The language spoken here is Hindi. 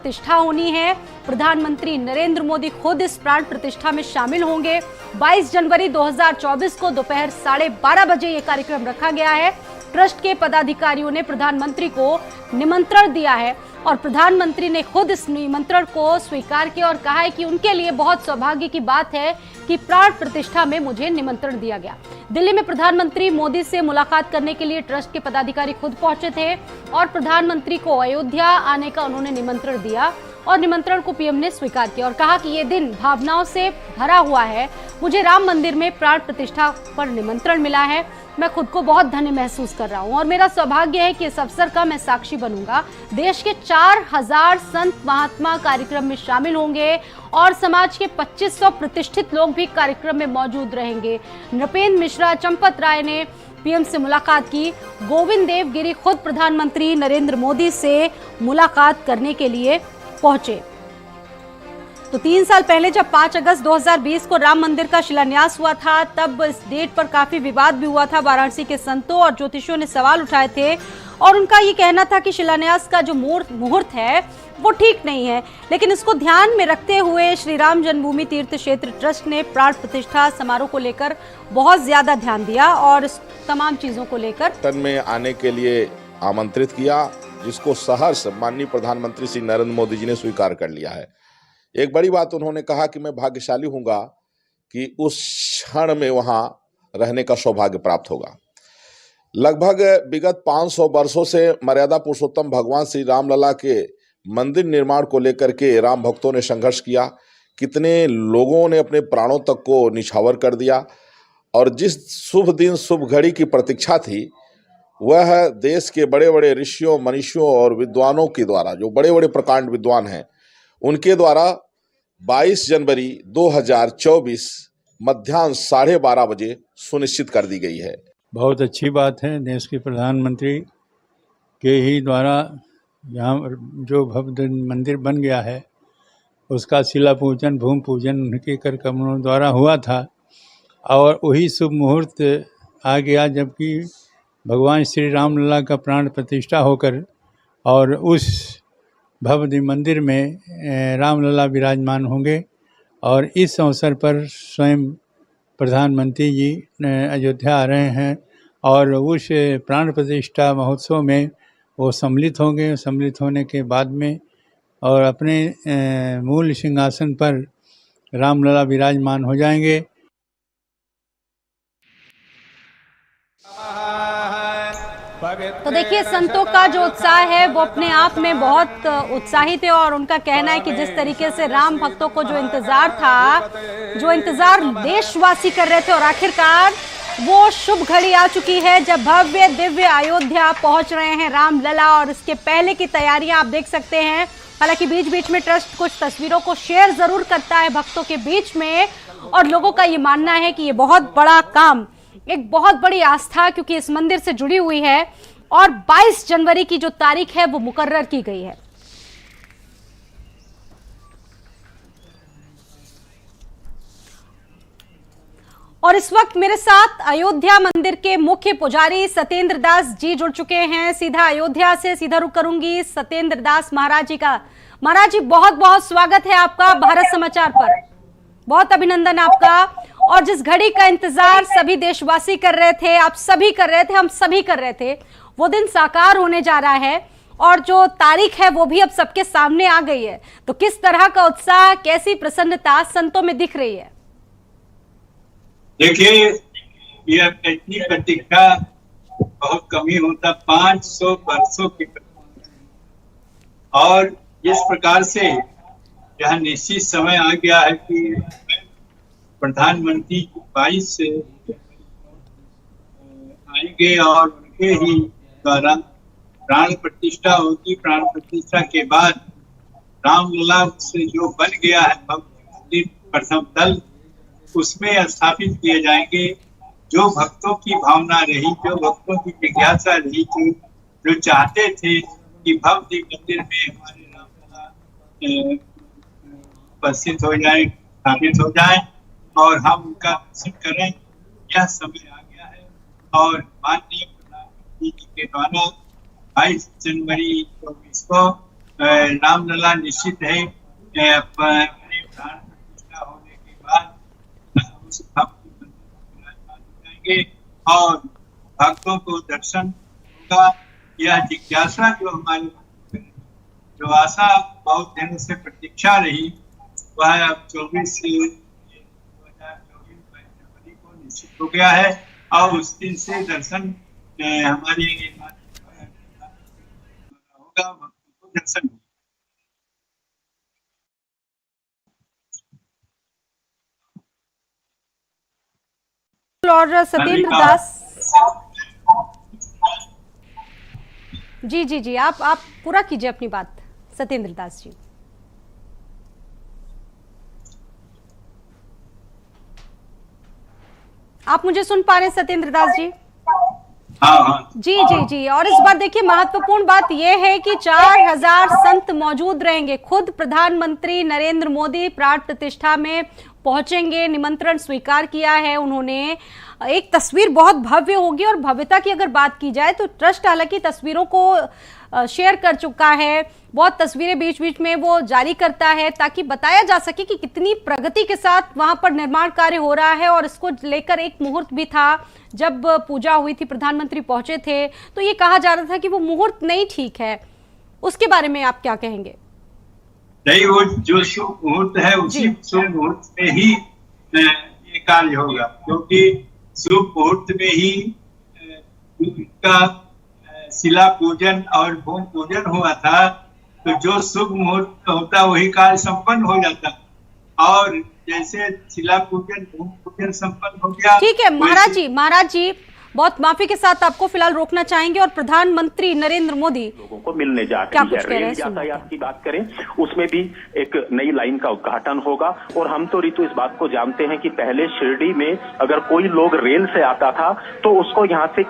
प्रतिष्ठा होनी है। प्रधानमंत्री नरेंद्र मोदी खुद इस प्राण प्रतिष्ठा में शामिल होंगे। 22 जनवरी 2024 को दोपहर 12:30 बजे ये कार्यक्रम रखा गया है। ट्रस्ट के पदाधिकारियों ने प्रधानमंत्री को निमंत्रण दिया है और प्रधानमंत्री ने खुद इस निमंत्रण को स्वीकार किया और कहा है कि उनके लिए बहुत सौभाग्य की बात है कि प्राण प्रतिष्ठा में मुझे निमंत्रण दिया गया। दिल्ली में प्रधानमंत्री मोदी से मुलाकात करने के लिए ट्रस्ट के पदाधिकारी खुद पहुंचे थे और प्रधानमंत्री को अयोध्या आने का उन्होंने निमंत्रण दिया और निमंत्रण को पीएम ने स्वीकार किया और कहा कि ये दिन भावनाओं से भरा हुआ है। मुझे राम मंदिर में प्राण प्रतिष्ठा पर निमंत्रण मिला है। मैं खुद को बहुत धन्य महसूस कर रहा हूं और मेरा सौभाग्य है कि इस अवसर का मैं साक्षी बनूंगा। देश के 4000 संत महात्मा कार्यक्रम में शामिल होंगे और समाज के 2500 प्रतिष्ठित लोग भी कार्यक्रम में मौजूद रहेंगे। नृपेंद्र मिश्रा, चंपत राय ने पीएम से मुलाकात की। गोविंद देव गिरी खुद प्रधानमंत्री नरेंद्र मोदी से मुलाकात करने के लिए पहुंचे। तो 3 साल पहले जब 5 अगस्त 2020 को राम मंदिर का शिलान्यास हुआ था, तब इस डेट पर काफी विवाद भी हुआ था। वाराणसी के संतों और ज्योतिषियों ने सवाल उठाए थे और उनका ये कहना था कि शिलान्यास का जो मुहूर्त है वो ठीक नहीं है। लेकिन इसको ध्यान में रखते हुए श्री राम जन्मभूमि तीर्थ क्षेत्र ट्रस्ट ने प्राण प्रतिष्ठा समारोह को लेकर बहुत ज्यादा ध्यान दिया और इस तमाम चीजों को लेकर तन में आने के लिए आमंत्रित किया, जिसको सहर्ष माननीय प्रधानमंत्री श्री नरेंद्र मोदी जी ने स्वीकार कर लिया है। एक बड़ी बात उन्होंने कहा कि मैं भाग्यशाली हूंगा कि उस क्षण में वहां रहने का सौभाग्य प्राप्त होगा। लगभग विगत 500 वर्षों से मर्यादा पुरुषोत्तम भगवान श्री रामलला के मंदिर निर्माण को लेकर के राम भक्तों ने संघर्ष किया। कितने लोगों ने अपने प्राणों तक को निछावर कर दिया और जिस शुभ दिन शुभ घड़ी की प्रतीक्षा थी, वह देश के बड़े बड़े ऋषियों, मनीषियों और विद्वानों के द्वारा, जो बड़े बड़े प्रकांड विद्वान हैं, उनके द्वारा 22 जनवरी 2024 मध्याह्न 12:30 बजे सुनिश्चित कर दी गई है। बहुत अच्छी बात है। देश के प्रधानमंत्री के ही द्वारा यहाँ जो भव्य मंदिर बन गया है, उसका शिला पूजन, भूमि पूजन उनके कर कमलों द्वारा हुआ था और वही शुभ मुहूर्त आ गया जबकि भगवान श्री रामलला का प्राण प्रतिष्ठा होकर और उस भव्य मंदिर में रामलला विराजमान होंगे। और इस अवसर पर स्वयं प्रधानमंत्री जी अयोध्या आ रहे हैं और उस प्राण प्रतिष्ठा महोत्सव में वो सम्मिलित होंगे। सम्मिलित होने के बाद में और अपने मूल सिंहासन पर रामलला विराजमान हो जाएंगे। तो देखिए, संतों का जो उत्साह है वो अपने आप में बहुत उत्साहित है और उनका कहना है कि जिस तरीके से राम भक्तों को जो इंतजार था, जो इंतजार देशवासी कर रहे थे और आखिरकार वो शुभ घड़ी आ चुकी है जब भव्य दिव्य अयोध्या पहुंच रहे हैं रामलला। और इसके पहले की तैयारियां आप देख सकते हैं। हालांकि बीच बीच में ट्रस्ट कुछ तस्वीरों को शेयर जरूर करता है भक्तों के बीच में और लोगों का ये मानना है कि ये बहुत बड़ा काम, एक बहुत बड़ी आस्था क्योंकि इस मंदिर से जुड़ी हुई है और 22 जनवरी की जो तारीख है वो मुकर्रर की गई है। और इस वक्त मेरे साथ अयोध्या मंदिर के मुख्य पुजारी सत्येंद्र दास जी जुड़ चुके हैं। सीधा अयोध्या से सीधा रुख करूंगी सत्येंद्र दास महाराज जी का। महाराज जी, बहुत बहुत स्वागत है आपका भारत समाचार पर। बहुत अभिनंदन आपका। और जिस घड़ी का इंतजार सभी देशवासी कर रहे थे, आप सभी कर रहे थे, हम सभी कर रहे थे, वो दिन साकार होने जा रहा है और जो तारीख है वो भी अब सबके सामने आ गई है। तो किस तरह का उत्साह, कैसी प्रसन्नता संतों में दिख रही है? देखिए, यह इतनी प्रतीक्षा बहुत कमी होता 500 वर्षों की और जिस प्रकार से यह निश्चित समय आ गया है कि प्रधानमंत्री 22 से आएंगे और उनके ही द्वारा प्राण प्रतिष्ठा होगी। प्राण प्रतिष्ठा के बाद रामलला से जो बन गया है भव्य प्रथम दल, उसमें स्थापित किए जाएंगे। जो भक्तों की भावना रही, जो भक्तों की जिज्ञासा रही थी, जो चाहते थे कि भव्य मंदिर में हमारे रामलला उपस्थित हो जाए, स्थापित हो जाए और हम उनका दर्शन करें, यह समय आ गया है। और माननीय प्रधानमंत्री जी के द्वारा 22 जनवरी 2024 को रामलला निश्चित है अपने प्राण प्रतिष्ठा होने के बाद उस भव्य मंदिर में विराजमान हो जाएंगे और भक्तों को दर्शन होगा। यह जिज्ञासा जो हमारे जो आशा बहुत दिनों से प्रतीक्षा रही वह अब 24 जनवरी को निश्चित हो गया है और उस दिन से दर्शन हमारे होगा, भक्तों को दर्शन और सत्येंद्र दास जी आप पूरा कीजिए अपनी बात सत्येंद्र दास जी। आप मुझे सुन पा रहे हैं सत्येंद्र दास जी? हाँ। जी और इस बार देखिए महत्वपूर्ण बात यह है कि 4000 संत मौजूद रहेंगे। खुद प्रधानमंत्री नरेंद्र मोदी प्राण प्रतिष्ठा में पहुंचेंगे, निमंत्रण स्वीकार किया है उन्होंने। एक तस्वीर बहुत भव्य होगी और भव्यता की अगर बात की जाए तो ट्रस्ट हालांकि तस्वीरों को शेयर कर चुका है, बहुत तस्वीरें बीच बीच में वो जारी करता है ताकि बताया जा सके कि कितनी प्रगति के साथ वहां पर निर्माण कार्य हो रहा है। और इसको लेकर एक मुहूर्त भी था जब पूजा हुई थी, प्रधानमंत्री पहुंचे थे तो ये कहा जा रहा था कि वो मुहूर्त नहीं ठीक है, उसके बारे में आप क्या कहेंगे? नहीं, वो जो शुभ मुहूर्त है उसी शुभ मुहूर्त में ही ये कार्य होगा, क्योंकि शुभ मुहूर्त में ही इनका शिला पूजन और भूमि पूजन हुआ था। तो जो शुभ मुहूर्त होता वही कार्य संपन्न हो जाता और जैसे शिला पूजन भूमि पूजन संपन्न हो गया। ठीक है महाराज जी बहुत माफी के साथ आपको फिलहाल रोकना चाहेंगे। और प्रधानमंत्री नरेंद्र मोदी लोगों को मिलने जा रही है। रेल यातायात की बात करें उसमें भी एक नई लाइन का उद्घाटन होगा। और हम तो ऋतु इस बात को जानते हैं कि पहले शिरडी में अगर कोई लोग रेल से आता था तो उसको यहाँ से